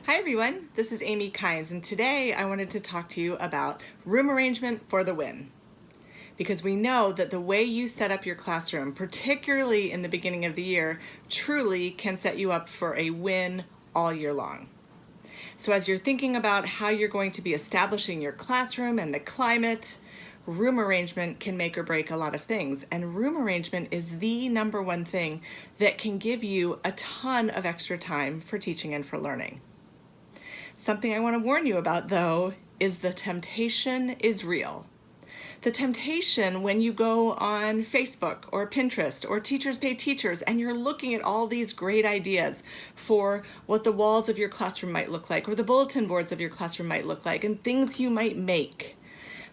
Hi everyone, this is Amy Kynes, and today I wanted to talk to you about room arrangement for the win. Because we know that the way you set up your classroom, particularly in the beginning of the year, truly can set you up for a win all year long. So as you're thinking about how you're going to be establishing your classroom and the climate, room arrangement can make or break a lot of things. And room arrangement is the number one thing that can give you a ton of extra time for teaching and for learning. Something I want to warn you about, though, is the temptation is real. The temptation when you go on Facebook or Pinterest or Teachers Pay Teachers and you're looking at all these great ideas for what the walls of your classroom might look like or the bulletin boards of your classroom might look like and things you might make.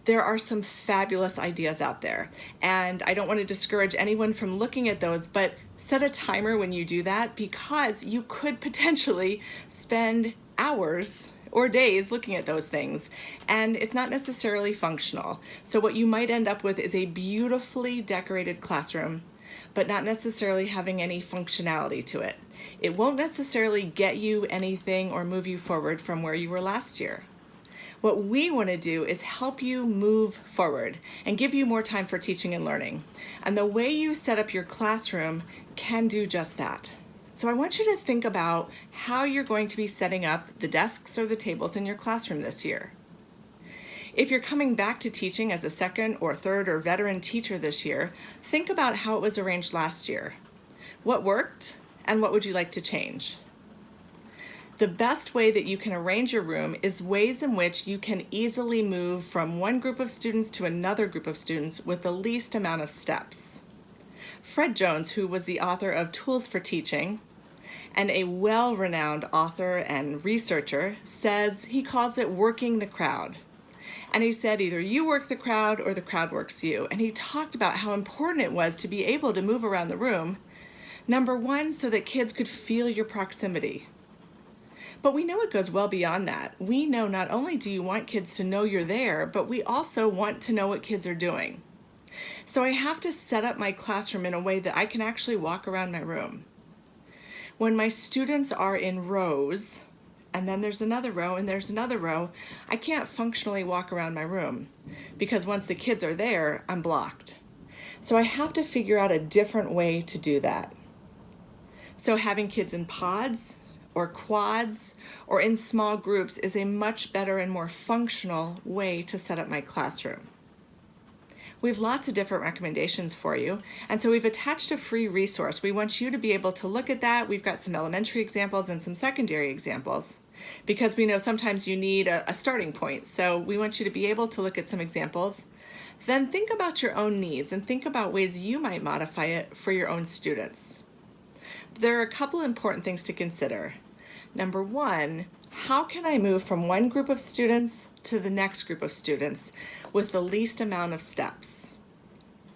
There are some fabulous ideas out there, and I don't want to discourage anyone from looking at those, but set a timer when you do that because you could potentially spend hours or days looking at those things, and it's not necessarily functional. So what you might end up with is a beautifully decorated classroom, but not necessarily having any functionality to it. It won't necessarily get you anything or move you forward from where you were last year. What we want to do is help you move forward and give you more time for teaching and learning. And the way you set up your classroom can do just that. So I want you to think about how you're going to be setting up the desks or the tables in your classroom this year. If you're coming back to teaching as a second or third or veteran teacher this year, think about how it was arranged last year. What worked and what would you like to change? The best way that you can arrange your room is ways in which you can easily move from one group of students to another group of students with the least amount of steps. Fred Jones, who was the author of Tools for Teaching and a well-renowned author and researcher, says he calls it working the crowd. And he said either you work the crowd or the crowd works you. And he talked about how important it was to be able to move around the room. Number one, so that kids could feel your proximity. But we know it goes well beyond that. We know not only do you want kids to know you're there, but we also want to know what kids are doing. So I have to set up my classroom in a way that I can actually walk around my room. When my students are in rows, and then there's another row and there's another row, I can't functionally walk around my room because once the kids are there, I'm blocked. So I have to figure out a different way to do that. So having kids in pods, or quads, or in small groups is a much better and more functional way to set up my classroom. We have lots of different recommendations for you, and so we've attached a free resource. We want you to be able to look at that. We've got some elementary examples and some secondary examples, because we know sometimes you need a starting point. So we want you to be able to look at some examples. Then think about your own needs and think about ways you might modify it for your own students. There are a couple important things to consider. Number one, how can I move from one group of students to the next group of students with the least amount of steps?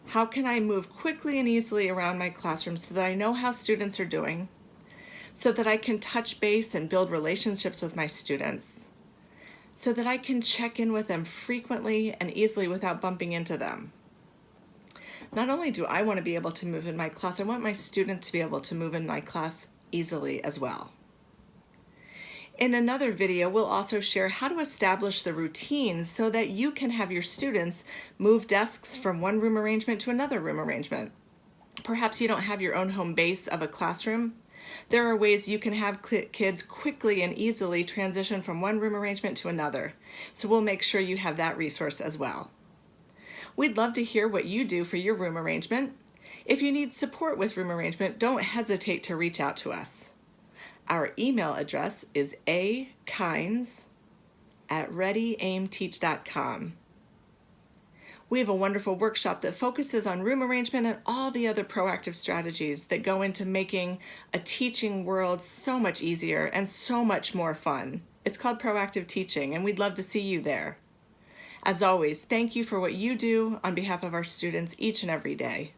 How can I move quickly and easily around my classroom so that I know how students are doing, so that I can touch base and build relationships with my students, so that I can check in with them frequently and easily without bumping into them? Not only do I want to be able to move in my class, I want my students to be able to move in my class easily as well. In another video, we'll also share how to establish the routines so that you can have your students move desks from one room arrangement to another room arrangement. Perhaps you don't have your own home base of a classroom. There are ways you can have kids quickly and easily transition from one room arrangement to another. So we'll make sure you have that resource as well. We'd love to hear what you do for your room arrangement. If you need support with room arrangement, don't hesitate to reach out to us. Our email address is akynes@readyaimteach.com. We have a wonderful workshop that focuses on room arrangement and all the other proactive strategies that go into making a teaching world so much easier and so much more fun. It's called Proactive Teaching, and we'd love to see you there. As always, thank you for what you do on behalf of our students each and every day.